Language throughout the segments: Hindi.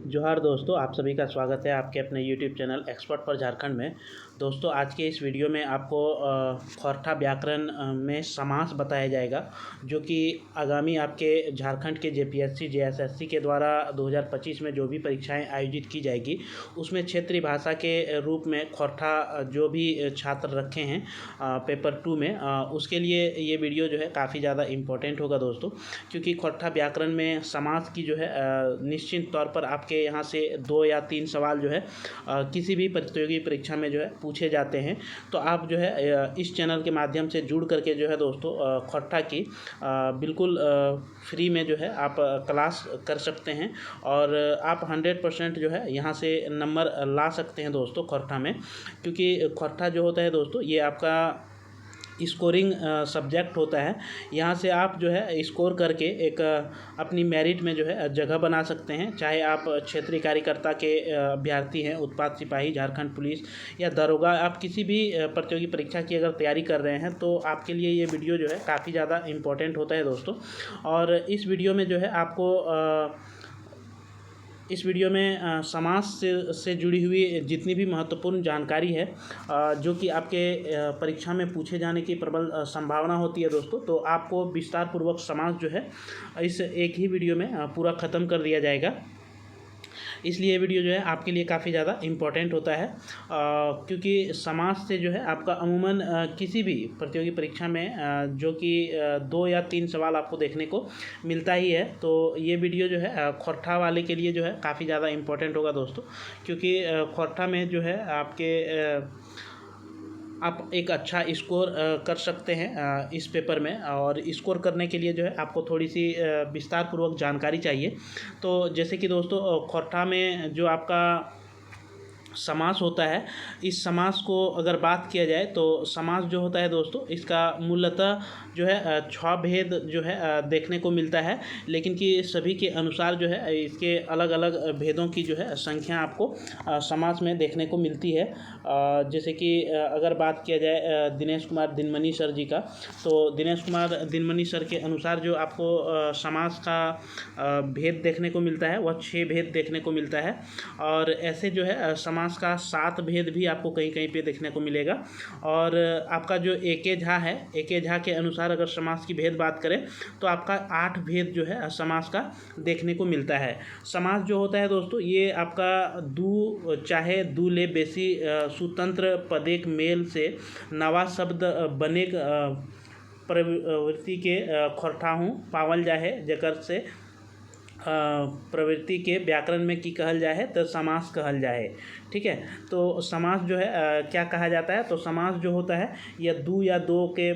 जोहार दोस्तों, आप सभी का स्वागत है आपके अपने YouTube channel expert for Jharkhand में। दोस्तों, आज के इस वीडियो में आपको खौरठा व्याकरण में समास बताया जाएगा, जो कि आगामी आपके झारखंड के जेपीएससी जेएसएससी के द्वारा 2025 में जो भी परीक्षाएं आयोजित की जाएगी, उसमें क्षेत्रीय भाषा के रूप में खौरठा जो भी छात्र रखे हैं पेपर 2 में, उसके लिए ये वीडियो जो है काफ़ी ज़्यादा इम्पोर्टेंट होगा दोस्तों, क्योंकि खौरठा व्याकरण में समास की जो है निश्चित तौर पर आपके यहाँ से 2 या 3 सवाल जो है किसी भी प्रतियोगी परीक्षा में जो है पूछे जाते हैं। तो आप जो है इस चैनल के माध्यम से जुड़ करके जो है दोस्तों खौरठा की बिल्कुल फ्री में जो है आप क्लास कर सकते हैं और आप 100% जो है यहाँ से नंबर ला सकते हैं दोस्तों खौरठा में, क्योंकि खौरठा जो होता है दोस्तों ये आपका स्कोरिंग सब्जेक्ट होता है। यहाँ से आप जो है स्कोर करके एक अपनी मेरिट में जो है जगह बना सकते हैं, चाहे आप क्षेत्रीय कार्यकर्ता के अभ्यर्थी हैं, उत्पाद सिपाही, झारखंड पुलिस या दरोगा, आप किसी भी प्रतियोगी परीक्षा की अगर तैयारी कर रहे हैं तो आपके लिए ये वीडियो जो है काफ़ी ज़्यादा इम्पोर्टेंट होता है दोस्तों। और इस वीडियो में जो है आपको इस वीडियो में समास से जुड़ी हुई जितनी भी महत्वपूर्ण जानकारी है जो कि आपके परीक्षा में पूछे जाने की प्रबल संभावना होती है दोस्तों, तो आपको विस्तार पूर्वक समास जो है इस एक ही वीडियो में पूरा ख़त्म कर दिया जाएगा। इसलिए ये वीडियो जो है आपके लिए काफ़ी ज़्यादा इम्पोर्टेंट होता है, क्योंकि समास से जो है आपका अमूमन किसी भी प्रतियोगी परीक्षा में जो कि 2 या 3 सवाल आपको देखने को मिलता ही है। तो ये वीडियो जो है खौरठा वाले के लिए जो है काफ़ी ज़्यादा इम्पोर्टेंट होगा दोस्तों, क्योंकि खौरठा में जो है आपके आप एक अच्छा स्कोर कर सकते हैं इस पेपर में, और स्कोर करने के लिए जो है आपको थोड़ी सी विस्तार पूर्वक जानकारी चाहिए। तो जैसे कि दोस्तों खौरठा में जो आपका समास होता है, इस समास को अगर बात किया जाए तो समास जो होता है दोस्तों इसका मूलतः जो है 6 भेद जो है देखने को मिलता है, लेकिन कि सभी के अनुसार जो है इसके अलग अलग भेदों की जो है संख्या आपको समास में देखने को मिलती है। जैसे कि अगर बात किया जाए दिनेश कुमार दिनमनी सर जी का, तो दिनेश कुमार दिनमनी सर के अनुसार जो आपको समास का भेद देखने को मिलता है वह 6 भेद देखने को मिलता है। और ऐसे जो है समास का 7 भेद भी आपको कहीं कहीं पे देखने को मिलेगा। और आपका जो ए.के. झा है, ए.के. झा के अनुसार अगर समास की भेद बात करें तो आपका 8 भेद जो है समास का देखने को मिलता है। समास जो होता है दोस्तों ये आपका दू चाहे दू ले बेसी सुतंत्र पदेक मेल से नवा शब्द बनेक प्रवृत्ति के खौरठा हूँ पावल जाए जकर से प्रवृत्ति के व्याकरण में की कहल जाए तो समास कहल जाए। ठीक है, तो समास जो है क्या कहा जाता है, तो समास जो होता है या दू या दो के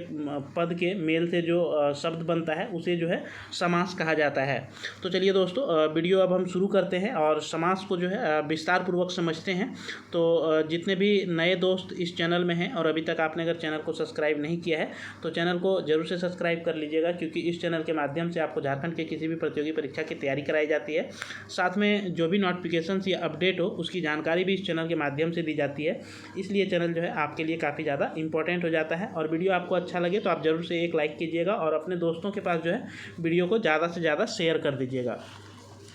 पद के मेल से जो शब्द बनता है उसे जो है समास कहा जाता है। तो चलिए दोस्तों वीडियो अब हम शुरू करते हैं और समास को जो है विस्तार पूर्वक समझते हैं। तो जितने भी नए दोस्त इस चैनल में हैं और अभी तक आपने अगर चैनल को सब्सक्राइब नहीं किया है तो चैनल को जरूर से सब्सक्राइब कर लीजिएगा, क्योंकि इस चैनल के माध्यम से आपको झारखंड के किसी भी प्रतियोगी परीक्षा की तैयारी कराई जाती है, साथ में जो भी नोटिफिकेशन या अपडेट हो उसकी जानकारी भी चैनल के माध्यम से दी जाती है। इसलिए चैनल जो है आपके लिए काफ़ी ज़्यादा इंपॉर्टेंट हो जाता है। और वीडियो आपको अच्छा लगे तो आप ज़रूर से एक लाइक कीजिएगा और अपने दोस्तों के पास जो है वीडियो को ज़्यादा से ज़्यादा शेयर कर दीजिएगा।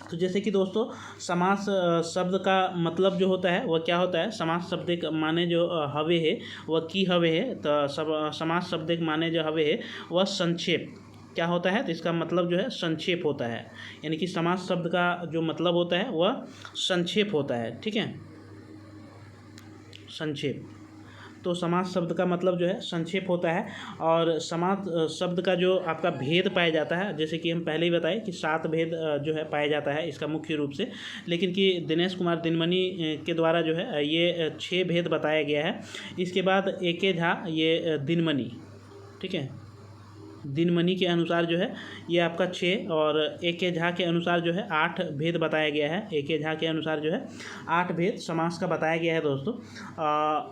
तो जैसे कि दोस्तों समास शब्द का मतलब जो होता है वह क्या होता है, समास शब्द के माने जो हवे है वह की हवे है, तो समास शब्द के माने जो हवे है वह संक्षेप क्या होता है, तो इसका मतलब जो है संक्षेप होता है। यानी कि समास शब्द का जो मतलब होता है वह संक्षेप होता है। ठीक है, संक्षेप, तो समास शब्द का मतलब जो है संक्षेप होता है। और समास शब्द का जो आपका भेद पाया जाता है, जैसे कि हम पहले ही बताए कि 7 भेद जो है पाया जाता है इसका मुख्य रूप से, लेकिन कि दिनेश कुमार दिनमनी के द्वारा जो है ये 6 भेद बताया गया है। इसके बाद ए.के. झा ये दिनमनी, ठीक है, दिनमनी के अनुसार जो है ये आपका 6, और ए.के. झा के अनुसार जो है 8 भेद बताया गया है। ए.के. झा के अनुसार जो है 8 भेद समास का बताया गया है दोस्तों।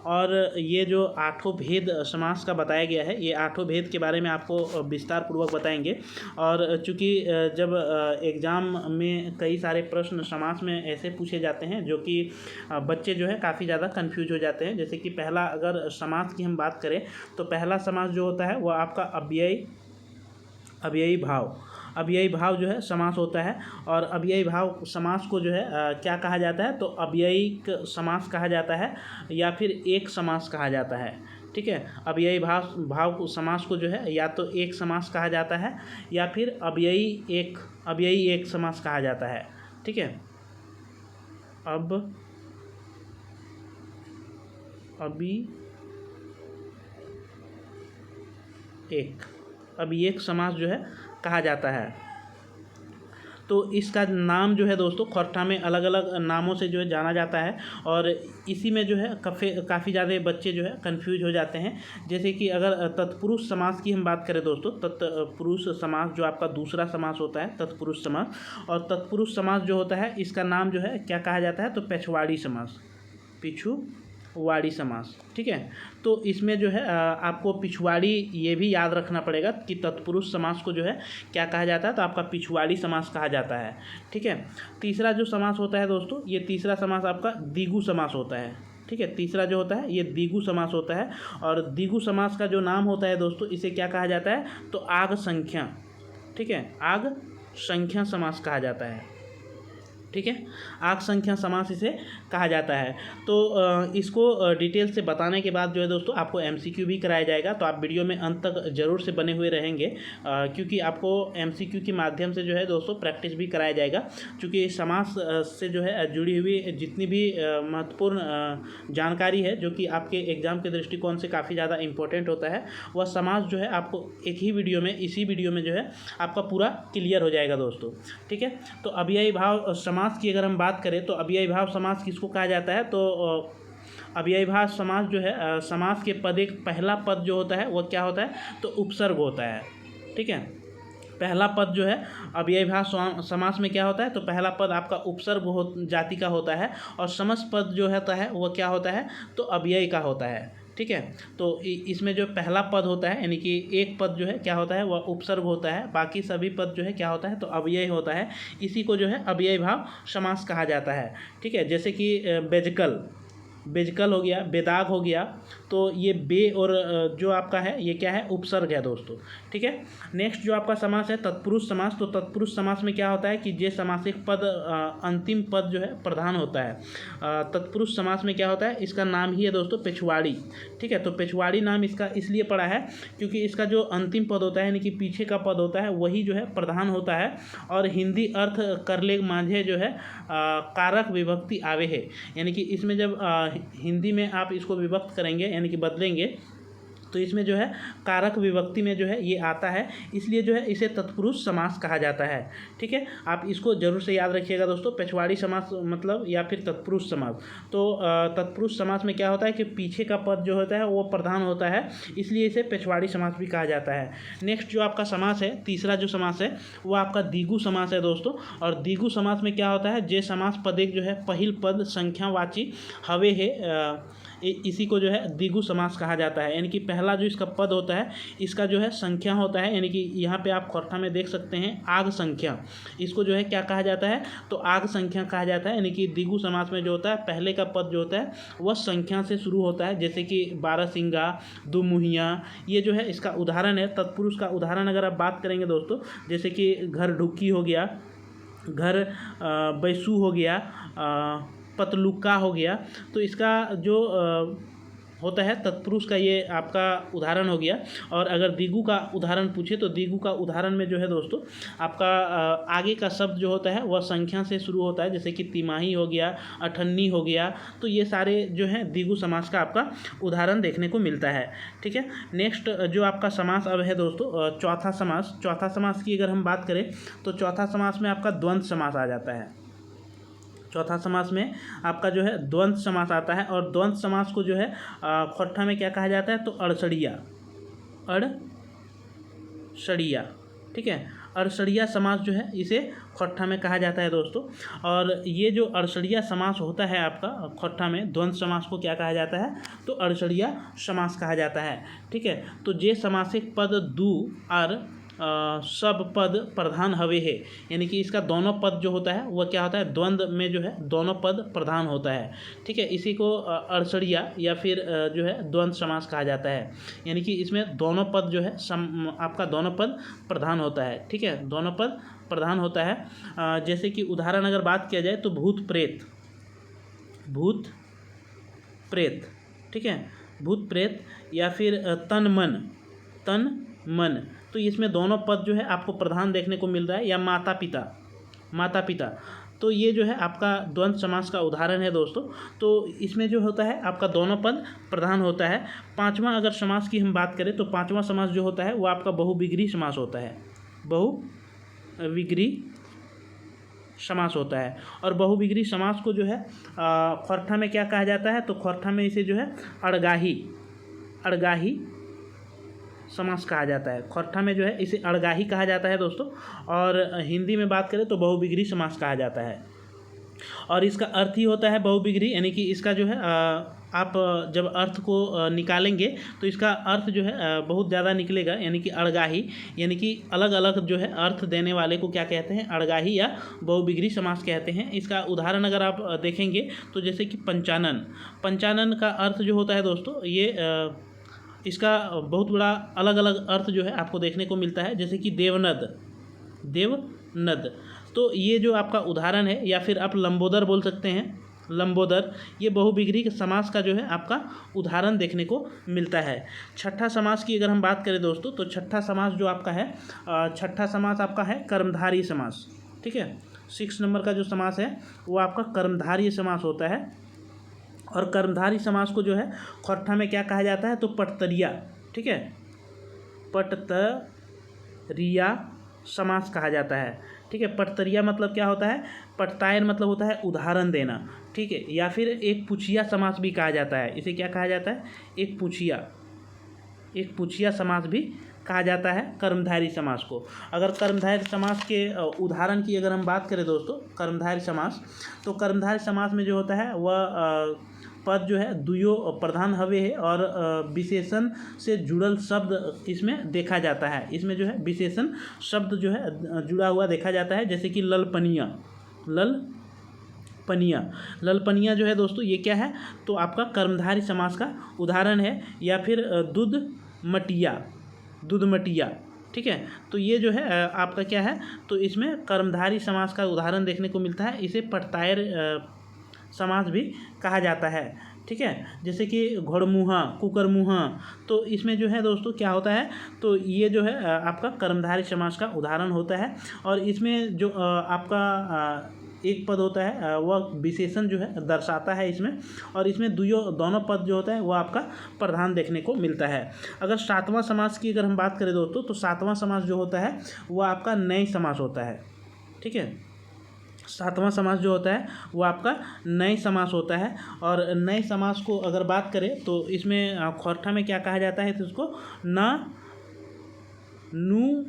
और ये जो 8 भेद समास का बताया गया है, ये 8 भेद के बारे में आपको विस्तार पूर्वक बताएंगे। और चूँकि जब एग्ज़ाम में कई सारे प्रश्न समास में ऐसे पूछे जाते हैं जो कि बच्चे जो है काफ़ी ज़्यादा कन्फ्यूज हो जाते हैं। जैसे कि पहला अगर समास की हम बात करें तो पहला समास जो होता है वह आपका अव्ययी भाव, अव्ययी भाव जो है समास होता है। और अव्ययी भाव समास को जो है क्या कहा जाता है, तो अव्ययिक समास कहा जाता है या फिर एक समास कहा जाता है। ठीक है, अव्ययी भाव समास को जो है या तो एक समास कहा जाता है या फिर अव्ययी एक समास कहा जाता है। ठीक है, अभी एक समास जो है कहा जाता है। तो इसका नाम जो है दोस्तों खोरठा में अलग अलग नामों से जो है जाना जाता है, और इसी में जो है काफ़ी ज़्यादा बच्चे जो है कंफ्यूज हो जाते हैं। जैसे कि अगर तत्पुरुष समास की हम बात करें दोस्तों, तत्पुरुष समास जो आपका दूसरा समास होता है तत्पुरुष समास, और तत्पुरुष समास जो होता है इसका नाम जो है क्या कहा जाता है, तो पिछवाड़ी समास। ठीक है, तो इसमें जो है आपको पिछवाड़ी ये भी याद रखना पड़ेगा कि तत्पुरुष समास को जो है क्या कहा जाता है, तो आपका पिछवाड़ी समास कहा जाता है। ठीक है, तीसरा जो समास होता है दोस्तों, ये तीसरा समास आपका द्विगु समास होता है। ठीक है, तीसरा जो होता है ये द्विगु समास होता है, और द्विगु समास का जो नाम होता है दोस्तों इसे क्या कहा जाता है, तो आग संख्या। ठीक है, आग संख्या समास कहा जाता है। ठीक है, आग संख्या समास इसे कहा जाता है। तो इसको डिटेल से बताने के बाद जो है दोस्तों आपको एमसीक्यू भी कराया जाएगा, तो आप वीडियो में अंत तक जरूर से बने हुए रहेंगे, क्योंकि आपको एमसीक्यू के माध्यम से जो है दोस्तों प्रैक्टिस भी कराया जाएगा। क्योंकि समास से जो है जुड़ी हुई जितनी भी महत्वपूर्ण जानकारी है जो कि आपके एग्जाम के दृष्टिकोण से काफ़ी ज़्यादा इंपॉर्टेंट होता है, वह समास जो है आपको एक ही वीडियो में, इसी वीडियो में जो है आपका पूरा क्लियर हो जाएगा दोस्तों। ठीक है, तो अव्ययी भाव समास की अगर हम बात करें तो अव्ययी भाव समास किसको कहा जाता है, तो अव्ययी भाव समास जो है समास के पद एक पहला पद जो होता है वह क्या होता है, तो उपसर्ग होता है। ठीक है, पहला पद जो है अव्ययी भाव समास में क्या होता है, तो पहला पद आपका उपसर्ग जाति का होता है, और समस्त पद जो होता है वह क्या होता है, तो अव्ययी का होता है। ठीक है, तो इसमें जो पहला पद होता है यानी कि एक पद जो है क्या होता है, वह उपसर्ग होता है, बाकी सभी पद जो है क्या होता है, तो अव्ययी होता है। इसी को जो है अव्ययी भाव समास कहा जाता है। ठीक है, जैसे कि बेजकल हो गया, बेदाग हो गया, तो ये बे और जो आपका है ये क्या है, उपसर्ग है दोस्तों। ठीक है, नेक्स्ट जो आपका समास है तत्पुरुष समास, तो तत्पुरुष समास में क्या होता है कि जे समासिक पद अंतिम पद जो है प्रधान होता है। तत्पुरुष समास में क्या होता है, इसका नाम ही है दोस्तों पिछवाड़ी। ठीक है, तो पिछवाड़ी नाम इसका इसलिए पड़ा है क्योंकि इसका जो अंतिम पद होता है यानी कि पीछे का पद होता है वही जो है प्रधान होता है, और हिंदी अर्थ करले माझे जो है कारक विभक्ति आवे है, यानी कि इसमें जब हिंदी में आप इसको विभक्त करेंगे यानी कि बदलेंगे तो इसमें जो है कारक विभक्ति में जो है ये आता है, इसलिए जो है इसे तत्पुरुष समास कहा जाता है। ठीक है, आप इसको जरूर से याद रखिएगा दोस्तों, पिछवाड़ी समास मतलब या फिर तत्पुरुष समास। तो तत्पुरुष समास में क्या होता है कि पीछे का पद जो होता है वो प्रधान होता है, इसलिए इसे पिछवाड़ी समास भी कहा जाता है। नेक्स्ट जो आपका समास है, तीसरा जो समास है वो आपका द्विगु समास है दोस्तों। और द्विगु समास में क्या होता है, जे समास पद एक जो है पहिल पद संख्यावाची हवे है, इसी को जो है द्विगु समास कहा जाता है। यानी कि पहला जो इसका पद होता है इसका जो है संख्या होता है, यानी कि यहाँ पे आप खोरठा में देख सकते हैं आग संख्या, इसको जो है क्या कहा जाता है, तो आग संख्या कहा जाता है। यानी कि द्विगु समास में जो होता है पहले का पद जो होता है वह संख्या से शुरू होता है, जैसे कि बारहसिंगा, दुमुहिया, ये जो है इसका उदाहरण है। तत्पुरुष का उदाहरण अगर आप बात करेंगे दोस्तों, जैसे कि घर ढुक्की हो गया, घर बैसू हो गया, पतलुका हो गया, तो इसका जो होता है तत्पुरुष का ये आपका उदाहरण हो गया। और अगर द्विगु का उदाहरण पूछे तो द्विगु का उदाहरण में जो है दोस्तों आपका आगे का शब्द जो होता है वह संख्या से शुरू होता है, जैसे कि तिमाही हो गया, अठन्नी हो गया, तो ये सारे जो है द्विगु समास का आपका उदाहरण देखने को मिलता है। ठीक है, नेक्स्ट जो आपका समास अब है दोस्तों चौथा समास। चौथा समास की अगर हम बात करें तो चौथा समास में आपका द्वंद्व समास आ जाता है। चौथा समास में आपका जो है द्वंद्व समास आता है, और द्वंद्व समास को जो है खोरठा में क्या कहा जाता है, तो अड़सड़िया। ठीक है, अड़सड़िया समास जो है इसे खोरठा में कहा जाता है दोस्तों। और ये जो अड़सड़िया समास होता है आपका खोरठा में, द्वंद्व समास को क्या कहा जाता है, तो अड़सड़िया समास कहा जाता है। ठीक है, तो जे समासिक पद दू और सब पद प्रधान हवे है, यानी कि इसका दोनों पद जो होता है वह क्या होता है, द्वंद्व में जो है दोनों पद प्रधान होता है। ठीक है, इसी को अड़सड़िया या फिर जो है द्वंद्व समास कहा जाता है, यानी कि इसमें दोनों पद जो है आपका दोनों पद प्रधान होता है। ठीक है, दोनों पद प्रधान होता है। जैसे कि उदाहरण अगर बात किया जाए तो भूत प्रेत, भूत प्रेत, ठीक है, भूत प्रेत, या फिर तन मन, तन मन, तो इसमें दोनों पद जो है आपको प्रधान देखने को मिल रहा है। या माता पिता, माता पिता, तो ये जो है आपका द्वंद्व समास का उदाहरण है दोस्तों। तो इसमें जो होता है आपका दोनों पद प्रधान होता है। पांचवा अगर समास की हम बात करें तो पांचवा समास जो होता है वो आपका बहुविग्री समास होता है, बहुविग्री समास होता है। और बहुविग्री समास को जो है खोरठा में क्या कहा जाता है, तो खोरठा में इसे जो है अड़गाही, अड़गाही समास कहा जाता है। खोरठा में जो है इसे अड़गाही कहा जाता है दोस्तों, और हिंदी में बात करें तो बहुविग्री समास कहा जाता है। और इसका अर्थ ही होता है बहुविग्री, यानी कि इसका जो है आप जब अर्थ को निकालेंगे तो इसका अर्थ जो है बहुत ज़्यादा निकलेगा, यानी कि अड़गाही, यानी कि अलग अलग जो है अर्थ देने वाले को क्या कहते हैं, अड़गाही या बहुविग्री समास कहते हैं। इसका उदाहरण अगर आप देखेंगे तो जैसे कि पंचानन, पंचानन का अर्थ जो होता है दोस्तों ये इसका बहुत बड़ा अलग अलग अर्थ जो है आपको देखने को मिलता है, जैसे कि देवनद, देवनद, तो ये जो आपका उदाहरण है। या फिर आप लंबोदर बोल सकते हैं, लंबोदर, ये बहुविग्री समास का जो है आपका उदाहरण देखने को मिलता है। छठा समास की अगर हम बात करें दोस्तों तो छठा समास जो आपका है, छठा समास आपका है कर्मधारय समास। ठीक है, 6 नंबर का जो समास है वो आपका कर्मधारय समास होता है। और कर्मधारय समास को जो है खोरठा में क्या कहा जाता है, तो पटतरिया, ठीक है, पटतरिया समास कहा जाता है। ठीक है, पटतरिया मतलब क्या होता है, पटतायर मतलब होता है उदाहरण देना। ठीक है, या फिर एक पुछिया समास भी कहा जाता है, इसे क्या कहा जाता है, एक पुछिया, एक पुछिया समास भी कहा जाता है कर्मधारय समास को। अगर कर्मधारय समास के उदाहरण की अगर हम बात करें दोस्तों, कर्मधारय समास, तो कर्मधारय समास में जो होता है वह पद जो है दुयो प्रधान हवे है और विशेषण से जुड़ल शब्द इसमें देखा जाता है। इसमें जो है विशेषण शब्द जो है जुड़ा हुआ देखा जाता है, जैसे कि ललपनिया, ललपनिया, ललपनिया जो है दोस्तों ये क्या है, तो आपका कर्मधारय समास का उदाहरण है। या फिर दूधमटिया, दूधमटिया, ठीक है, तो ये जो है आपका क्या है, तो इसमें कर्मधारय समास का उदाहरण देखने को मिलता है। इसे पटतायर समास भी कहा जाता है। ठीक है, जैसे कि घोड़मुहा, कुकरमुहा, तो इसमें जो है दोस्तों क्या होता है, तो ये जो है आपका कर्मधारय समास का उदाहरण होता है। और इसमें जो आपका एक पद होता है वह विशेषण जो है दर्शाता है इसमें, और इसमें दोनों पद जो होता है वह आपका प्रधान देखने को मिलता है। अगर सातवां समास की अगर हम बात करें दोस्तों तो सातवां समास जो होता है वह आपका नए समास होता है। ठीक है, सातवां समास जो होता है वो आपका नए समास होता है। और नए समास को अगर बात करें तो इसमें खोरठा में क्या कहा जाता है, तो इसको ना नु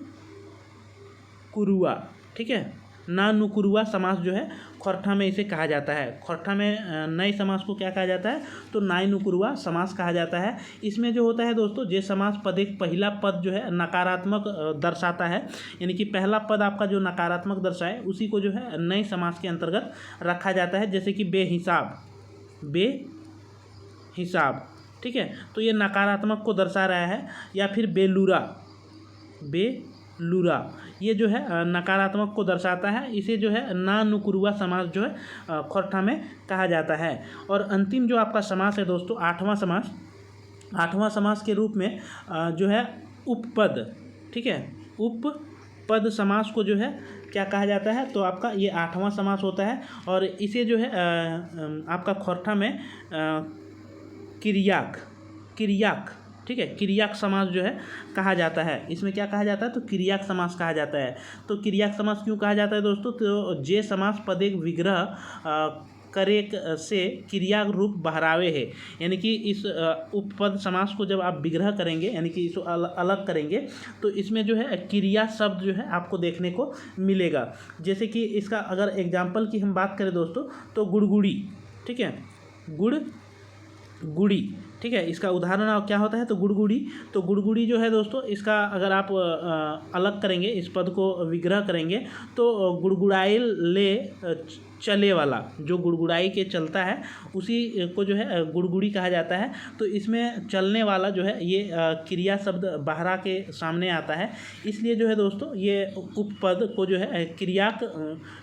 कुरुआ, ठीक है, ना नुकुरुआ समास जो है खोरठा में इसे कहा जाता है। खोरठा में नए समास को क्या कहा जाता है, तो नाय नुकुरुआ समास कहा जाता है। इसमें जो होता है दोस्तों जे समास पद एक पहला पद जो है नकारात्मक दर्शाता है, यानी कि पहला पद आपका जो नकारात्मक दर्शाए उसी को जो है नए समास के अंतर्गत रखा जाता है। जैसे कि बेहिसाब, बेहिसाब, ठीक है, तो ये नकारात्मक को दर्शा रहा है। या फिर बेलूरा, बेलूरा, ये जो है नकारात्मक को दर्शाता है। इसे जो है ना नुकुरुआ समास जो है खोरठा में कहा जाता है। और अंतिम जो आपका समास है दोस्तों आठवां समास, आठवां समास के रूप में जो है उपपद, ठीक है, उपपद समास को जो है क्या कहा जाता है, तो आपका ये आठवां समास होता है। और इसे जो है आपका खोरठा में किरियाक, किरियाक, ठीक है, क्रियाक समास जो है कहा जाता है। इसमें क्या कहा जाता है, तो क्रियाक समास कहा जाता है। तो क्रियाक समास क्यों कहा जाता है दोस्तों, तो जे समास पद एक विग्रह करे से क्रिया रूप बहरावे है, यानी कि इस उपपद समास को जब आप विग्रह करेंगे यानी कि इसको अलग करेंगे तो इसमें जो है क्रिया शब्द जो है आपको देखने को मिलेगा। जैसे कि इसका अगर एग्जाम्पल की हम बात करें दोस्तों तो गुड़गुड़ी, ठीक है, गुड़गुड़ी, ठीक है। इसका उदाहरण क्या होता है तो गुड़गुड़ी। तो गुड़गुड़ी जो है दोस्तों, इसका अगर आप अलग करेंगे, इस पद को विग्रह करेंगे तो गुड़गुड़ाइल ले चले वाला, जो गुड़गुड़ाई के चलता है उसी को जो है गुड़गुड़ी कहा जाता है। तो इसमें चलने वाला जो है ये क्रिया शब्द बाहरा के सामने आता है, इसलिए जो है दोस्तों ये उपपद को जो है क्रियाक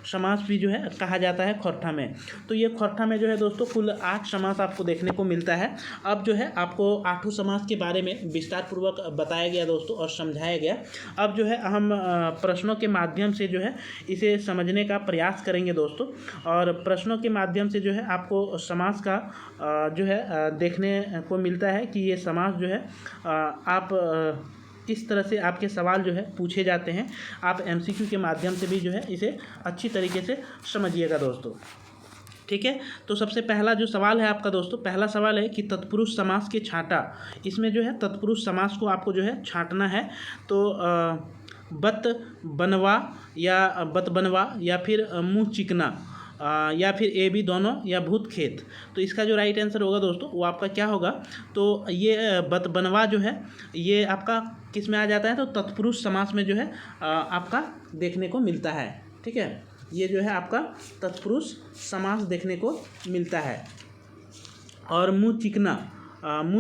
समास भी जो है कहा जाता है खोरठा में। तो ये खोरठा में जो है दोस्तों कुल 8 समास आपको देखने को मिलता है। अब जो है आपको 8 समास के बारे में विस्तार पूर्वक बताया गया दोस्तों और समझाया गया। अब जो है हम प्रश्नों के माध्यम से जो है इसे समझने का प्रयास करेंगे दोस्तों, और प्रश्नों के माध्यम से जो है आपको समास का जो है देखने को मिलता है कि ये समास जो है आप किस तरह से आपके सवाल जो है पूछे जाते हैं। आप एमसीक्यू के माध्यम से भी जो है इसे अच्छी तरीके से समझिएगा दोस्तों, ठीक है। तो सबसे पहला जो सवाल है आपका दोस्तों, पहला सवाल है कि तत्पुरुष समास के छांटा। इसमें जो है तत्पुरुष समास को आपको जो है छांटना है। तो बत बनवा या फिर मुँह चिकना या फिर ए बी दोनों या भूत खेत। तो इसका जो राइट आंसर होगा दोस्तों वो आपका क्या होगा, तो ये बत बनवा जो है ये आपका किस में आ जाता है तो तत्पुरुष समास में जो है आपका देखने को मिलता है, ठीक है। ये जो है आपका तत्पुरुष समास देखने को मिलता है। और मुँह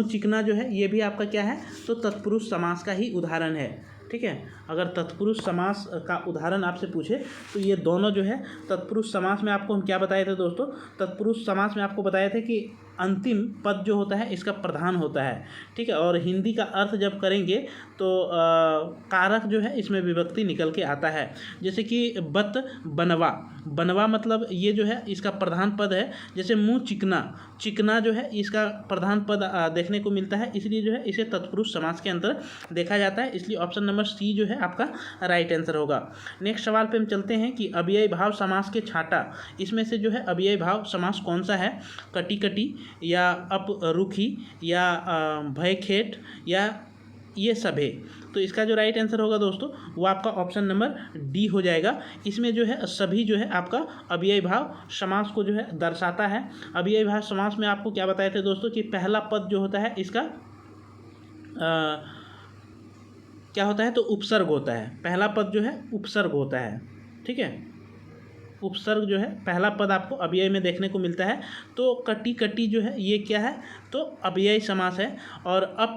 चिकना जो है ये भी आपका क्या है तो तत्पुरुष समास का ही उदाहरण है, ठीक है। अगर तत्पुरुष समास का उदाहरण आपसे पूछे तो ये दोनों जो है तत्पुरुष समास में आपको हम क्या बताए थे दोस्तों, तत्पुरुष समास में आपको बताए थे कि अंतिम पद जो होता है इसका प्रधान होता है, ठीक है। और हिंदी का अर्थ जब करेंगे तो कारक जो है इसमें विभक्ति निकल के आता है। जैसे कि बत बनवा मतलब ये जो है इसका प्रधान पद है। जैसे मुँह चिकना जो है इसका प्रधान पद देखने को मिलता है, इसलिए जो है इसे तत्पुरुष समास के अंतर देखा जाता है। इसलिए ऑप्शन नंबर सी जो है आपका राइट आंसर होगा। नेक्स्ट सवाल पे हम चलते हैं कि अव्ययी भाव समास के छांटा। इसमें से जो है अव्ययी भाव समास कौन सा है, कटी या अपरुखी या भय खेट या ये सभे। तो इसका जो राइट आंसर होगा दोस्तों वो आपका ऑप्शन नंबर डी हो जाएगा। इसमें जो है सभी जो है आपका अव्ययी भाव समास को जो है दर्शाता है। अव्ययी भाव समास में आपको क्या बताए थे दोस्तों कि पहला पद जो होता है इसका क्या होता है तो उपसर्ग होता है। पहला पद जो है उपसर्ग होता है, ठीक है। उपसर्ग जो है पहला पद आपको अव्यय में देखने को मिलता है। तो कटी जो है ये क्या है तो अव्ययी समास है। और अप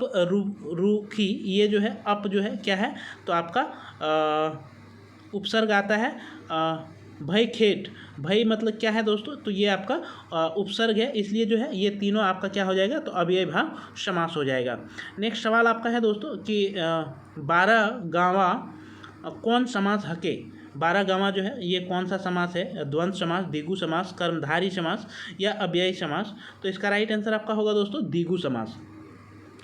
रुखी ये जो है अप जो है क्या है तो आपका उपसर्ग आता है। भय खेट, भय मतलब क्या है दोस्तों तो ये आपका उपसर्ग है, इसलिए जो है ये तीनों आपका क्या हो जाएगा तो अव्ययी भाव समास हो जाएगा। नेक्स्ट सवाल आपका है दोस्तों कि 12 गावा कौन समास हके। 12 गावा जो है ये कौन सा समास है, द्वंद्व समास, द्विगु समास, कर्मधारी समास या अव्ययी समास। तो इसका राइट आंसर आपका होगा दोस्तों द्विगु समास,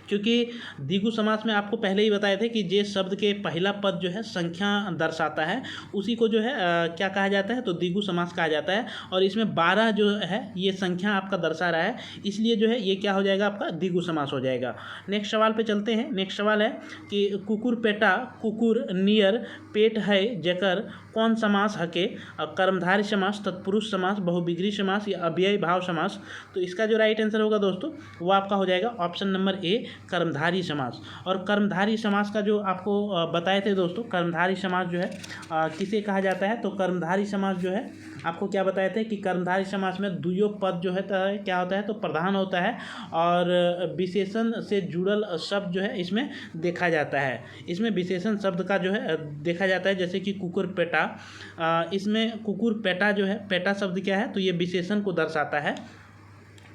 क्योंकि द्विगु समास में आपको पहले ही बताए थे कि जिस शब्द के पहला पद जो है संख्या दर्शाता है उसी को जो है क्या कहा जाता है तो द्विगु समास कहा जाता है। और इसमें 12 जो है ये संख्या आपका दर्शा रहा है, इसलिए जो है ये क्या हो जाएगा आपका द्विगु समास हो जाएगा। नेक्स्ट सवाल पे चलते हैं। नेक्स्ट सवाल है कि कुकुर पेटा कुकुर नियर पेट है जकर कौन समास हके, कर्मधारी समास, तत्पुरुष समास, बहुविग्री समास या अव्ययी भाव समास। तो इसका जो राइट आंसर होगा दोस्तों वो आपका हो जाएगा ऑप्शन नंबर ए कर्मधारी समास। और कर्मधारी समास का जो आपको बताए थे दोस्तों, कर्मधारी समास जो है किसे कहा जाता है तो कर्मधारी समास जो है आपको क्या बताए थे कि कर्मधारी समास में द्वियो पद जो है क्या होता है तो प्रधान होता है और विशेषण से जुड़ल शब्द जो है इसमें देखा जाता है। इसमें विशेषण शब्द का जो है देखा जाता है, जैसे कि कुकुर पेटा। इसमें कुकुर पेटा जो है, पेटा शब्द क्या है तो ये विशेषण को दर्शाता है,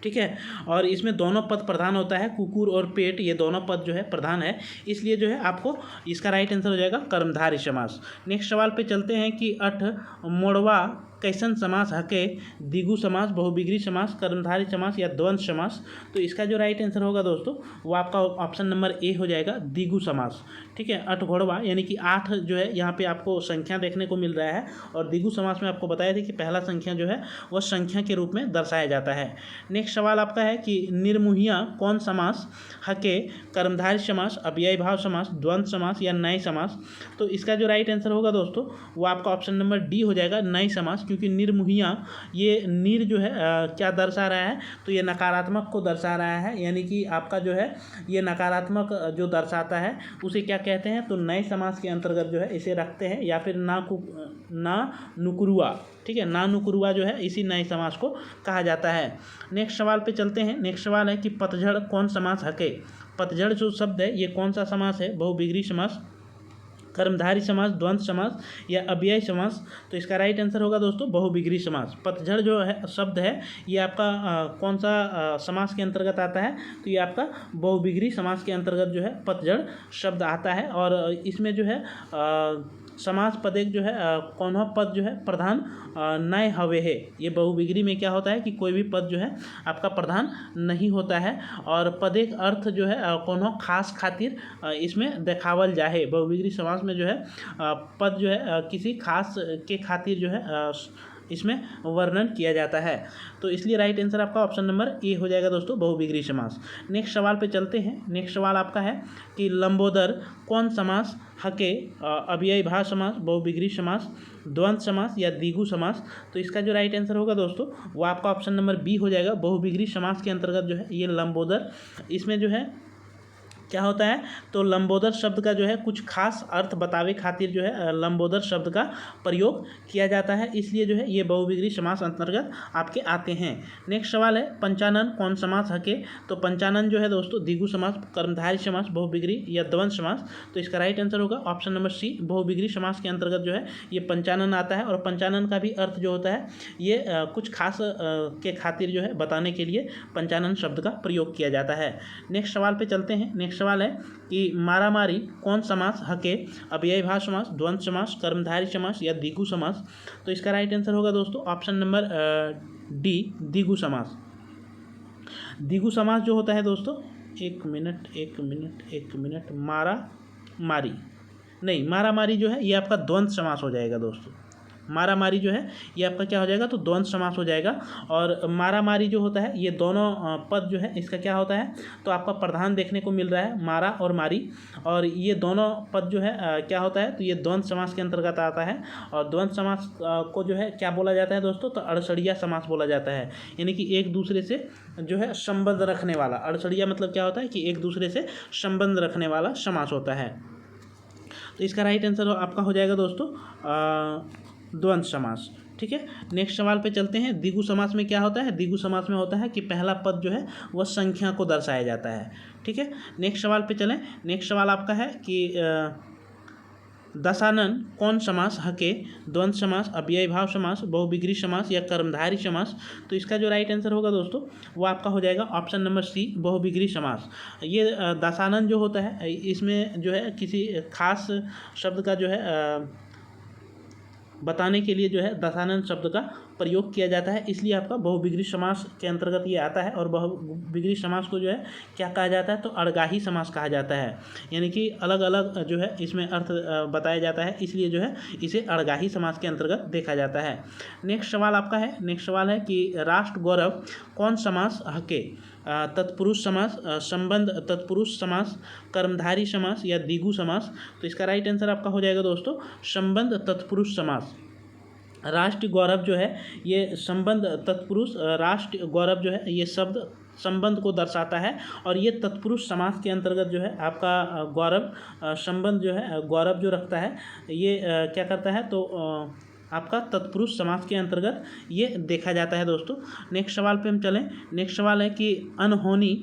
ठीक है। और इसमें दोनों पद प्रधान होता है, कुकुर और पेट ये दोनों पद जो है प्रधान है, इसलिए जो है आपको इसका राइट आंसर हो जाएगा कर्मधारी समास। नेक्स्ट सवाल पे चलते हैं कि 8 मोड़वा कैसन समास हके, द्विगु समास, बहुविग्री समास, कर्मधारी समास या द्वंद्व समास। तो इसका जो राइट आंसर होगा दोस्तों वो आपका ऑप्शन नंबर ए हो जाएगा द्विगु समास, ठीक है। 8 घोड़वा यानी कि 8 जो है यहाँ पे आपको संख्या देखने को मिल रहा है और द्विगु समास में आपको बताया था कि पहला संख्या जो है वह संख्या के रूप में दर्शाया जाता है। नेक्स्ट सवाल आपका है कि निर्मुहिया कौन समास हके, कर्मधारी समास, अव्ययी भाव समास, द्वंद्व समास या नए समास। तो इसका जो राइट आंसर होगा दोस्तों वो आपका ऑप्शन नंबर डी हो जाएगा नए समास। क्योंकि निर्मुहिया ये नीर जो है क्या दर्शा रहा है, तो ये नकारात्मक को दर्शा रहा है, यानी कि आपका जो है ये नकारात्मक जो दर्शाता है उसे क्या कहते हैं, तो नए समास के अंतर्गत जो है इसे रखते हैं, या फिर ना नुकुरुआ, ठीक है, ना नुकुरुआ जो है इसी नए समास को कहा जाता है। नेक्स्ट सवाल पे चलते हैं। नेक्स्ट सवाल है कि पतझड़ कौन समास हके। पतझड़ जो शब्द है ये कौन सा समास है, बहुविग्री समास, कर्मधारी समास, द्वंद्व समास या अव्ययी समास। तो इसका राइट आंसर होगा दोस्तों बहुविग्री समास। पतझड़ जो है शब्द है ये आपका कौन सा समास के अंतर्गत आता है, तो ये आपका बहुविग्री समास के अंतर्गत जो है पतझड़ शब्द आता है। और इसमें जो है समास पदेक जो है कौन पद जो है प्रधान नए हवे है। ये बहुविग्री में क्या होता है कि कोई भी पद जो है आपका प्रधान नहीं होता है, और पदेक अर्थ जो है कौन खास खातिर इसमें देखावल जाए। बहुविग्री समास में जो है पद जो है किसी खास के खातिर जो है इसमें वर्णन किया जाता है। तो इसलिए राइट आंसर आपका ऑप्शन नंबर ए हो जाएगा दोस्तों, बहुविग्री समास। नेक्स्ट सवाल पे चलते हैं। नेक्स्ट सवाल आपका है कि लंबोदर कौन समास हके, अव्ययी भाव समास, बहुविग्री समास, द्वंद्व समास या द्विगु समास। तो इसका जो राइट आंसर होगा दोस्तों वो आपका ऑप्शन नंबर बी हो जाएगा। बहुविग्री समास के अंतर्गत जो है ये लंबोदर, इसमें जो है क्या होता है, तो लंबोदर शब्द का जो है कुछ खास अर्थ बतावे खातिर जो है लंबोदर शब्द का प्रयोग किया जाता है, इसलिए जो है ये बहुविग्री समास अंतर्गत आपके आते हैं। नेक्स्ट सवाल है पंचानन कौन समास हके। तो पंचानन जो है दोस्तों द्विगु समास, कर्मधारी समास, बहुविग्री या द्वंद्व समास। तो इसका राइट आंसर होगा ऑप्शन नंबर सी, बहुविग्री समास के अंतर्गत जो है ये पंचानन आता है। और पंचानन का भी अर्थ जो होता है ये कुछ खास के खातिर जो है बताने के लिए पंचानन शब्द का प्रयोग किया जाता है। नेक्स्ट सवाल पे चलते हैं। नेक्स्ट सवाल है कि मारामारी कौन समास हके, अव्ययी भाव समास, द्वंद्व समास, कर्मधारी समास या द्विगु समास। तो इसका राइट आंसर होगा दोस्तों ऑप्शन नंबर डी, द्विगु समास। द्विगु समास जो होता है दोस्तों, एक मिनट, मारी नहीं, मारामारी जो है ये आपका द्वंद्व समास हो जाएगा दोस्तों। मारामारी जो है ये आपका क्या हो जाएगा, तो द्वंद्व समास हो जाएगा। और मारामारी जो होता है ये दोनों पद जो है इसका क्या होता है, तो आपका प्रधान देखने को मिल रहा है, मारा और मारी, और ये दोनों पद जो है क्या होता है, तो ये द्वंद्व समास के अंतर्गत आता है। और द्वंद्व समास को जो है क्या बोला जाता है दोस्तों, तो अड़सड़िया समास बोला जाता है, यानी कि एक दूसरे से जो है संबंध रखने वाला। अड़सड़िया मतलब क्या होता है कि एक दूसरे से संबंध रखने वाला समास होता है। तो इसका राइट आंसर आपका हो जाएगा दोस्तों द्वंद्व समास, ठीक है। नेक्स्ट सवाल पे चलते हैं। द्विगु समास में क्या होता है, द्विगु समास में होता है कि पहला पद जो है वह संख्या को दर्शाया जाता है, ठीक है। नेक्स्ट सवाल पे चलें। नेक्स्ट सवाल आपका है कि दशानन कौन समास हके, द्वंद्व समास, अव्ययी भाव समास, बहुविग्री समास या कर्मधारी समास। तो इसका जो राइट आंसर होगा दोस्तों वो आपका हो जाएगा ऑप्शन नंबर सी, बहुविग्री समास। ये दशानन जो होता है इसमें जो है किसी खास शब्द का जो है बताने के लिए जो है दशानन शब्द का प्रयोग किया जाता है, इसलिए आपका बहुविग्री समास के अंतर्गत ये आता है। और बहुविग्री समास को जो है क्या कहा जाता है, तो अड़गाही समास कहा जाता है, यानी कि अलग अलग जो है इसमें अर्थ बताया जाता है, इसलिए जो है इसे अड़गाही समास के अंतर्गत देखा जाता है। नेक्स्ट सवाल आपका है। नेक्स्ट सवाल है कि राष्ट्र गौरव कौन समास हके, तत्पुरुष समास, संबंध तत्पुरुष समास, कर्मधारी समास या द्विगु समास। तो इसका राइट आंसर आपका हो जाएगा दोस्तों संबंध तत्पुरुष समास। राष्ट्र गौरव जो है ये संबंध तत्पुरुष, राष्ट्र गौरव जो है ये शब्द संबंध को दर्शाता है, और ये तत्पुरुष समास के अंतर्गत जो है आपका गौरव संबंध जो है गौरव जो रखता है ये क्या करता है, तो आपका तत्पुरुष समास के अंतर्गत ये देखा जाता है दोस्तों। नेक्स्ट सवाल पे हम चलें। नेक्स्ट सवाल है कि अनहोनी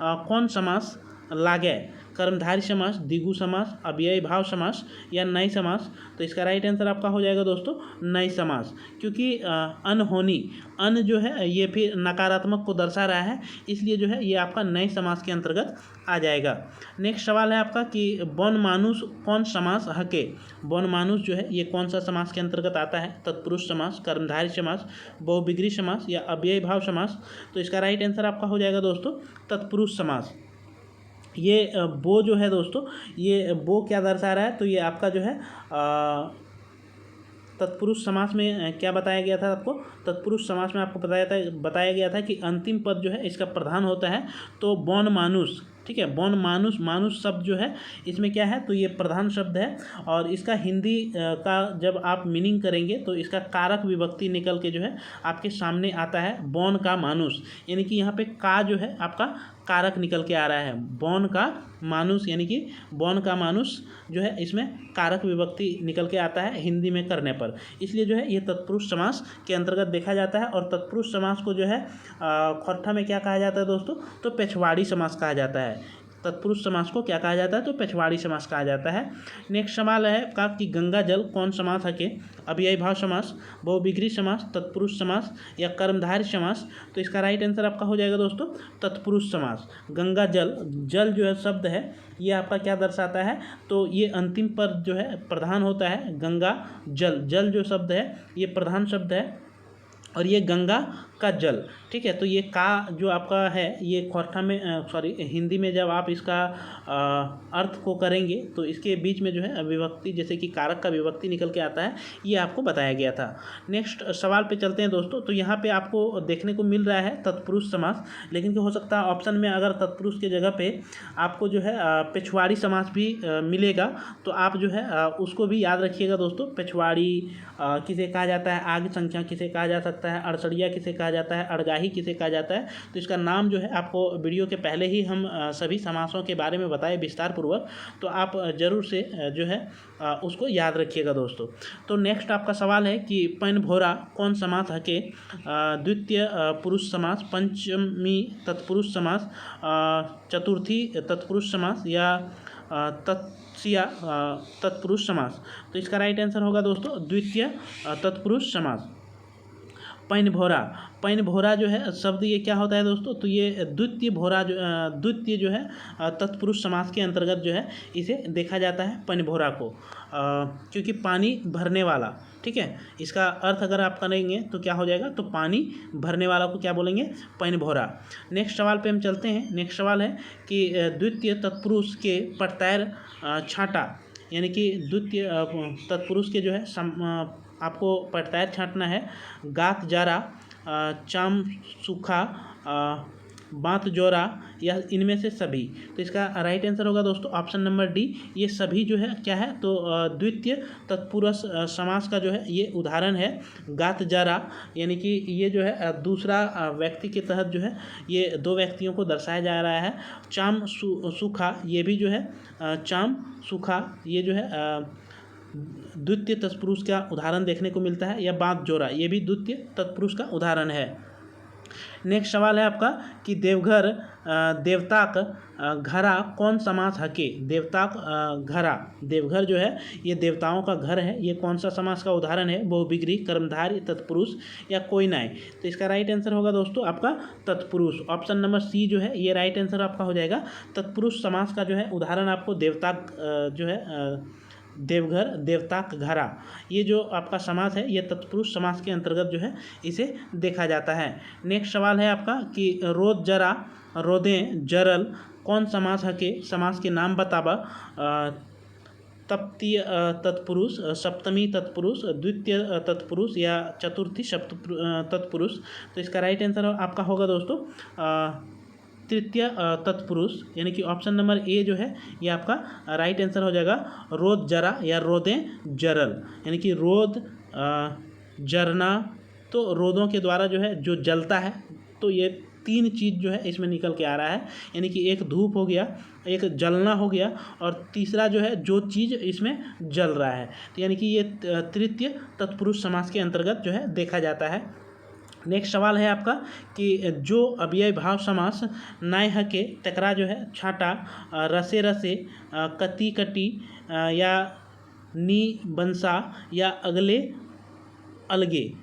कौन समास लागे, कर्मधारी समास, द्विगु समास, अव्ययी भाव समास या नई समास। तो इसका राइट आंसर आपका हो जाएगा दोस्तों नई समास, क्योंकि अनहोनी, अन जो है ये फिर नकारात्मक को दर्शा रहा है, इसलिए जो है ये आपका नए समास के अंतर्गत आ जाएगा। नेक्स्ट सवाल है आपका कि वन मानुष कौन समास हके। वन मानुष जो है ये कौन सा समास के अंतर्गत आता है, तत्पुरुष समास, कर्मधारी समास, बहुविग्री समास या अव्ययी भाव समास। तो इसका राइट आंसर आपका हो जाएगा दोस्तों तत्पुरुष समास। ये वो जो है दोस्तों ये वो क्या दर्शा रहा है, तो ये आपका जो है तत्पुरुष समास में क्या बताया गया था आपको, तत्पुरुष समास में आपको बताया गया था कि अंतिम पद जो है इसका प्रधान होता है, तो बौन मानुष ठीक है। बौन मानुष, मानुष शब्द जो है इसमें क्या है, तो ये प्रधान शब्द है और इसका हिंदी का जब आप मीनिंग करेंगे तो इसका कारक विभक्ति निकल के जो है आपके सामने आता है, बौन का मानुष, यानी कि यहाँ पे का जो है आपका कारक निकल के आ रहा है, बौन का मानुष, यानी कि बौन का मानुष जो है इसमें कारक विभक्ति निकल के आता है हिंदी में करने पर, इसलिए जो है ये तत्पुरुष समास के अंतर्गत देखा जाता है। और तत्पुरुष समास को जो है खोरठा में क्या कहा जाता है दोस्तों, तो पेछवाड़ी समास कहा जाता है। तत्पुरुष समास को क्या कहा जाता है, तो पेछवाड़ी समास कहा जाता है। नेक्स्ट सवाल है का कि गंगा जल कौन समास है के, अव्ययी भाव समास, बहुविग्री समास, तत्पुरुष समास या कर्मधारय समास। तो इसका राइट आंसर आपका हो जाएगा दोस्तों तत्पुरुष समास। गंगा जल, जल जो है शब्द है ये आपका क्या दर्शाता है, तो ये अंतिम पर जो है प्रधान होता है, गंगा जल, जल जो शब्द है ये प्रधान शब्द है और ये गंगा का जल, ठीक है। तो ये का जो आपका है ये खोरठा में हिंदी में जब आप इसका अर्थ को करेंगे तो इसके बीच में जो है विभक्ति, जैसे कि कारक का विभक्ति निकल के आता है, ये आपको बताया गया था। नेक्स्ट सवाल पे चलते हैं दोस्तों। तो यहाँ पे आपको देखने को मिल रहा है तत्पुरुष समास, लेकिन हो सकता है ऑप्शन में अगर तत्पुरुष के जगह पे आपको जो है पेछवाड़ी समास भी मिलेगा, तो आप जो है उसको भी याद रखिएगा दोस्तों। पेछवाड़ी किसे कहा जाता है, आग संख्या किसे कहा जा सकता है, अड़सड़िया किसे कहा जाता है, अड़गाही किसे कहा जाता है। तो इसका नाम जो है आपको वीडियो के पहले ही हम सभी समासों के बारे में बताए विस्तार पूर्वक, तो आप जरूर से जो है उसको याद रखिएगा दोस्तों। तो नेक्स्ट आपका सवाल है कि पैन भोरा कौन समास है के, द्वितीय पुरुष समास, पंचमी तत्पुरुष समास, चतुर्थी तत्पुरुष समास या तत्पुरुष समास। तो इसका राइट आंसर होगा दोस्तों द्वितीय तत्पुरुष समास। पैन भोरा, पैन भोरा जो है शब्द ये क्या होता है दोस्तों, तो ये द्वितीय भोरा जो द्वितीय जो है तत्पुरुष समास के अंतर्गत जो है इसे देखा जाता है पैन भोरा को, क्योंकि पानी भरने वाला, ठीक है। इसका अर्थ अगर आप करेंगे तो क्या हो जाएगा, तो पानी भरने वाला को क्या बोलेंगे, पैन भोरा। नेक्स्ट सवाल पे हम चलते हैं। नेक्स्ट सवाल है कि द्वितीय तत्पुरुष के प्रत्यय छाँटा, यानी कि द्वितीय तत्पुरुष के जो है आपको प्रत्यय छाँटना है, गात जारा, चाम सूखा, बात जोरा या इनमें से सभी। तो इसका राइट आंसर होगा दोस्तों ऑप्शन नंबर डी, ये सभी जो है क्या है, तो द्वितीय तत्पुरुष समास का जो है ये उदाहरण है गात जारा, यानी कि ये जो है दूसरा व्यक्ति के तहत जो है ये दो व्यक्तियों को दर्शाया जा रहा है। चाम सूखा, ये भी जो है चाम सूखा ये जो है द्वितीय तत्पुरुष का उदाहरण देखने को मिलता है, या बात जोरा ये भी द्वितीय तत्पुरुष का उदाहरण है। नेक्स्ट सवाल है आपका कि देवघर देवताक घरा कौन समास हके, देवताक घरा, देवघर जो है ये देवताओं का घर है, ये कौन सा समास का उदाहरण है, बहुविग्री, कर्मधारय, तत्पुरुष या कोई नाय। तो इसका राइट आंसर होगा दोस्तों आपका तत्पुरुष। ऑप्शन नंबर सी जो है ये राइट आंसर आपका हो जाएगा। तत्पुरुष समास का जो है उदाहरण आपको देवताक जो है देवघर, देवताक घरा, ये जो आपका समास है ये तत्पुरुष समास के अंतर्गत जो है इसे देखा जाता है। नेक्स्ट सवाल है आपका कि रोद जरा, रोदें, जरल कौन समास है के, समास के नाम बतावा, तृतीय तत्पुरुष, सप्तमी तत्पुरुष, द्वितीय तत्पुरुष या चतुर्थी तत्पुरुष। तो इसका राइट आंसर आपका होगा दोस्तों तृतीय तत्पुरुष, यानी कि ऑप्शन नंबर ए जो है ये आपका राइट आंसर हो जाएगा रोद जरा या रोदें जरल, यानी कि रोद जरना, तो रोदों के द्वारा जो है जो जलता है, तो ये तीन चीज़ जो है इसमें निकल के आ रहा है, यानी कि एक धूप हो गया, एक जलना हो गया और तीसरा जो है जो चीज़ इसमें जल रहा है, तो यानी कि ये तृतीय तत्पुरुष समास के अंतर्गत जो है देखा जाता है। नेक्स्ट सवाल है आपका कि जो अव्ययी भाव समास नाय हके तकरा जो है छाँटा, रसे रसे, कति कटी या नी बंसा या अगले अलगे,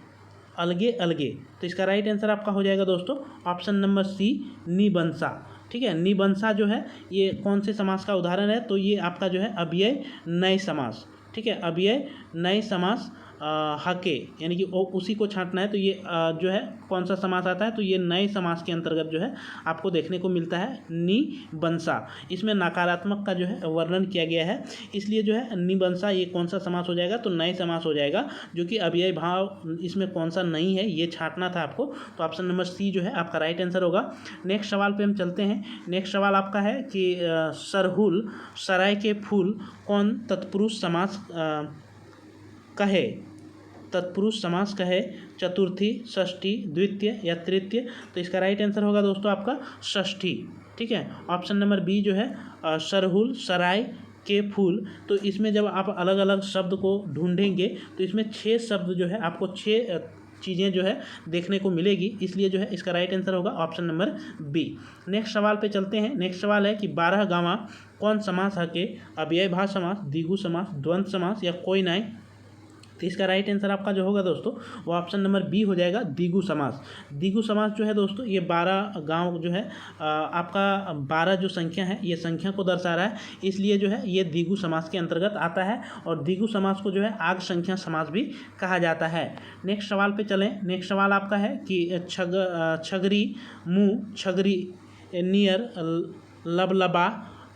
अलगे अलगे। तो इसका राइट आंसर आपका हो जाएगा दोस्तों ऑप्शन नंबर सी निबंसा, ठीक है। निबंसा जो है ये कौन से समास का उदाहरण है, तो ये आपका जो है अव्यय नय समास, ठीक है। अव्यय नय समास हके यानी कि उसी को छांटना है, तो ये जो है कौन सा समास आता है, तो ये नए समास के अंतर्गत जो है आपको देखने को मिलता है निबंसा। इसमें नकारात्मक का जो है वर्णन किया गया है, इसलिए जो है निबंसा ये कौन सा समास हो जाएगा, तो नए समास हो जाएगा, जो कि अव्ययी भाव इसमें कौन सा नहीं है ये छांटना था आपको। तो ऑप्शन नंबर सी जो है आपका राइट आंसर होगा। नेक्स्ट सवाल पे हम चलते हैं। नेक्स्ट सवाल आपका है कि सरहुल सराय के फूल कौन तत्पुरुष समास कहे, तत्पुरुष समास कहे, चतुर्थी, षष्ठी, द्वितीय या तृतीय। तो इसका राइट आंसर होगा दोस्तों आपका षष्ठी। ठीक है, ऑप्शन नंबर बी जो है सरहुल सराय के फूल। तो इसमें जब आप अलग अलग शब्द को ढूंढेंगे तो इसमें 6 शब्द जो है आपको 6 चीज़ें जो है देखने को मिलेगी, इसलिए जो है इसका राइट आंसर होगा ऑप्शन नंबर बी। नेक्स्ट सवाल पे चलते हैं। नेक्स्ट सवाल है कि 12 गावा कौन समास हके, अव्ययी भाव समास, द्विगु समास, द्वंद्व समास या कोई नहीं। तो इसका राइट आंसर आपका जो होगा दोस्तों वो ऑप्शन नंबर बी हो जाएगा, द्विगु समास। द्विगु समास जो है दोस्तों ये 12 गांव जो है आपका 12 जो संख्या है ये संख्या को दर्शा रहा है, इसलिए जो है ये द्विगु समास के अंतर्गत आता है। और द्विगु समास को जो है आग संख्या समास भी कहा जाता है। नेक्स्ट सवाल पे चलें। नेक्स्ट सवाल आपका है कि छगरी मुँह, छगरी नियर, लबलबा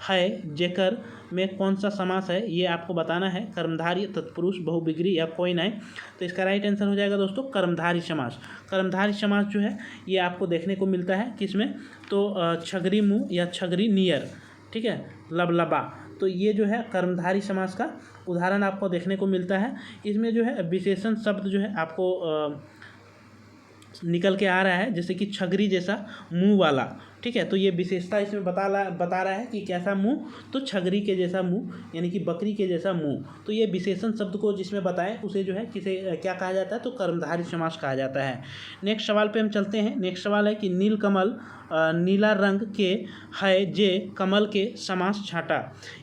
है, जेकर में कौन सा समास है ये आपको बताना है, कर्मधारी, तत्पुरुष, बहुविग्री या कोई नहीं। तो इसका राइट आंसर हो जाएगा दोस्तों कर्मधारी समास। कर्मधारी समास जो है ये आपको देखने को मिलता है किसमें, तो छगरी मुँह या छगरी नियर, ठीक है, लबलबा। तो ये जो है कर्मधारी समास का उदाहरण आपको देखने को मिलता है। इसमें जो है विशेषण शब्द जो है आपको निकल के आ रहा है, जैसे कि छगरी जैसा मुंह वाला, ठीक है। तो ये विशेषता इसमें बता रहा है कि कैसा मुंह, तो छगरी के जैसा मुंह यानी कि बकरी के जैसा मुंह। तो ये विशेषण शब्द को जिसमें बताएं उसे जो है किसे क्या कहा जाता है, तो कर्मधारी समास कहा जाता है। नेक्स्ट सवाल पे हम चलते हैं। नेक्स्ट सवाल है कि नीलकमल नीला रंग के है जे कमल के समास छाटा।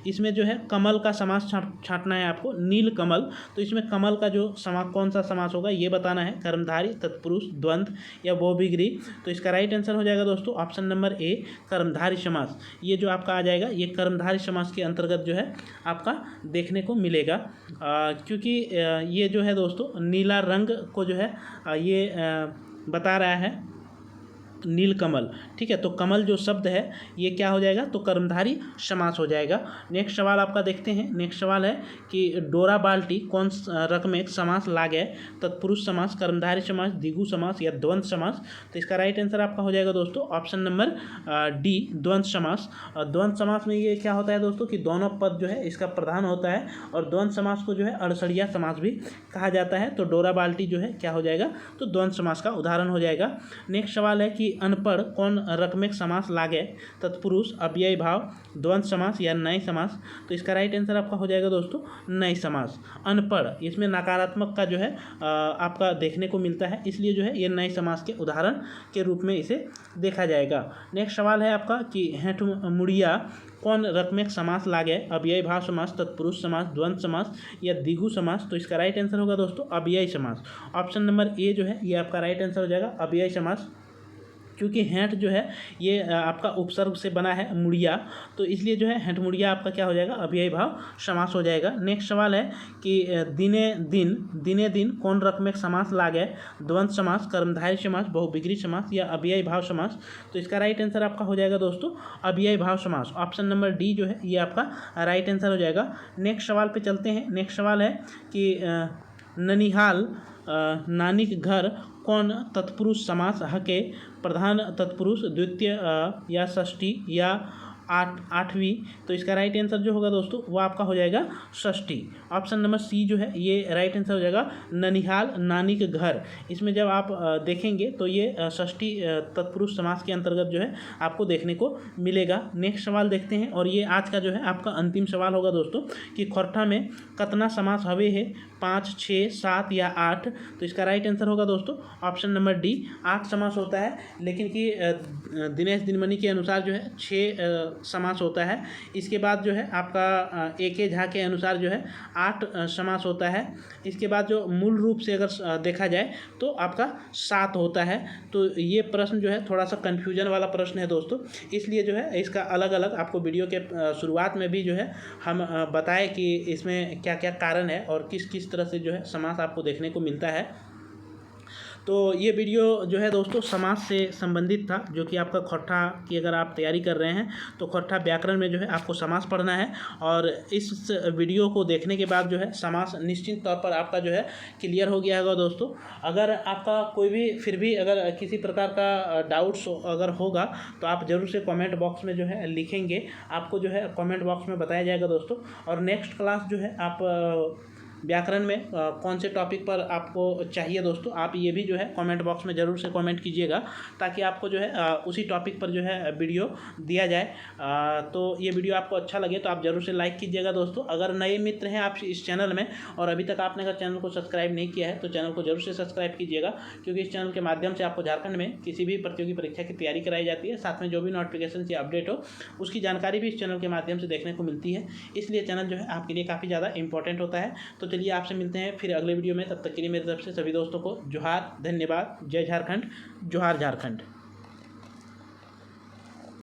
इसमें जो है कमल का समास छाटना है आपको, नील कमल। तो इसमें कमल का जो समास कौन सा समास होगा ये बताना है, कर्मधारी, तत्पुरुष, द्वंद्व या बहुविग्री। तो इसका राइट आंसर हो जाएगा दोस्तों ऑप्शन नंबर ए, कर्मधारी समास। ये जो आपका आ जाएगा ये कर्मधारी समास के अंतर्गत जो है आपका देखने को मिलेगा, क्योंकि ये जो है दोस्तों नीला रंग को जो है ये बता रहा है नीलकमल, ठीक है। तो कमल जो शब्द है ये क्या हो जाएगा, तो कर्मधारी समास हो जाएगा। नेक्स्ट सवाल आपका देखते हैं। नेक्स्ट सवाल है कि डोरा बाल्टी कौन रकम एक समास लागे, तत्पुरुष समास, कर्मधारी समास, द्विगु समास या द्वंद्व समास। तो इसका राइट आंसर आपका हो जाएगा दोस्तों ऑप्शन नंबर डी, द्वंद्व समास। द्वंद्व समास में ये क्या होता है दोस्तों कि दोनों पद जो है इसका प्रधान होता है, और द्वंद्व समास को जो है अड़सड़िया समास भी कहा जाता है। तो डोरा बाल्टी जो है क्या हो जाएगा, तो द्वंद्व समास का उदाहरण हो जाएगा। नेक्स्ट सवाल है कि अनपढ़ कौन रकमेक समास लागे, तत्पुरुष, अव्ययी भाव, द्वंद्व समास या नए समास। तो इसका राइट आंसर आपका हो जाएगा दोस्तों नए समास। अनपढ़ इसमें नकारात्मक का जो है आपका देखने को मिलता है, इसलिए जो है ये नए समास के उदाहरण के रूप में इसे देखा जाएगा। नेक्स्ट सवाल है आपका कि हेठ मुड़िया कौन रकमेक समास लागे, अव्ययी भाव समास, तत्पुरुष समास, द्वंद्व समास या द्विगु समास। तो इसका राइट आंसर होगा दोस्तों अव्ययी समास। ऑप्शन नंबर ए जो है ये आपका राइट आंसर हो जाएगा अव्ययी समास, क्योंकि हेंठ जो है ये आपका उपसर्ग से बना है मुड़िया, तो इसलिए जो है हेंठ मुड़िया आपका क्या हो जाएगा, अव्ययी भाव समास हो जाएगा। नेक्स्ट सवाल है कि दिने दिन कौन रकमेक समास लागे, द्वंद्व समास, कर्मधारी समास, बहुविग्री समास या अव्ययी भाव समास। तो इसका राइट आंसर आपका हो जाएगा दोस्तों अव्ययी भाव समास। ऑप्शन नंबर डी जो है ये आपका राइट आंसर हो जाएगा। नेक्स्ट सवाल पे चलते हैं। नेक्स्ट सवाल है कि ननिहाल नानी के घर कौन तत्पुरुष समास हके, प्रधान तत्पुरुष, द्वितीय या षष्ठी या आठवीं। तो इसका राइट आंसर जो होगा दोस्तों वो आपका हो जाएगा षष्ठी। ऑप्शन नंबर सी जो है ये राइट आंसर हो जाएगा ननिहाल नानी के घर। इसमें जब आप देखेंगे तो ये षष्ठी तत्पुरुष समास के अंतर्गत जो है आपको देखने को मिलेगा। नेक्स्ट सवाल देखते हैं, और ये आज का जो है आपका अंतिम सवाल होगा दोस्तों कि खोरठा में कितना समास हवे है, 5, 6, 7 या 8। तो इसका राइट आंसर होगा दोस्तों ऑप्शन नंबर डी, 8 समास होता है, लेकिन कि दिनेश दिनमणि के अनुसार जो है 6 समास होता है। इसके बाद जो है आपका ए.के. झा के अनुसार जो है 8 समास होता है। इसके बाद जो मूल रूप से अगर देखा जाए तो आपका 7 होता है। तो ये प्रश्न जो है थोड़ा सा कन्फ्यूजन वाला प्रश्न है दोस्तों, इसलिए जो है इसका अलग अलग आपको वीडियो के शुरुआत में भी जो है हम बताएं कि इसमें क्या क्या कारण है और किस किस इस तरह से जो है समास आपको देखने को मिलता है। तो ये वीडियो जो है दोस्तों समास से संबंधित था, जो कि आपका खोरठा की अगर आप तैयारी कर रहे हैं तो खोरठा व्याकरण में जो है आपको समास पढ़ना है। और इस वीडियो को देखने के बाद जो है समास निश्चित तौर पर आपका जो है क्लियर हो गया होगा दोस्तों। अगर आपका कोई भी फिर भी अगर किसी प्रकार का डाउट्स अगर होगा तो आप ज़रूर से कमेंट बॉक्स में जो है लिखेंगे, आपको जो है कमेंट बॉक्स में बताया जाएगा दोस्तों। और नेक्स्ट क्लास जो है आप व्याकरण में कौन से टॉपिक पर आपको चाहिए दोस्तों, आप ये भी जो है कमेंट बॉक्स में ज़रूर से कमेंट कीजिएगा, ताकि आपको जो है उसी टॉपिक पर जो है वीडियो दिया जाए। तो ये वीडियो आपको अच्छा लगे तो आप ज़रूर से लाइक कीजिएगा दोस्तों। अगर नए मित्र हैं आप इस चैनल में और अभी तक आपने अगर चैनल को सब्सक्राइब नहीं किया है तो चैनल को जरूर से सब्सक्राइब कीजिएगा, क्योंकि इस चैनल के माध्यम से आपको झारखंड में किसी भी प्रतियोगी परीक्षा की तैयारी कराई जाती है, साथ में जो भी नोटिफिकेशन या अपडेट हो उसकी जानकारी भी इस चैनल के माध्यम से देखने को मिलती है। इसलिए चैनल जो है आपके लिए काफ़ी ज़्यादा इंपॉर्टेंट होता है। तो चलिए आपसे मिलते हैं फिर अगले वीडियो में, तब तक के लिए मेरी तरफ से सभी दोस्तों को जोहार, धन्यवाद, जय झारखंड, जोहार झारखंड।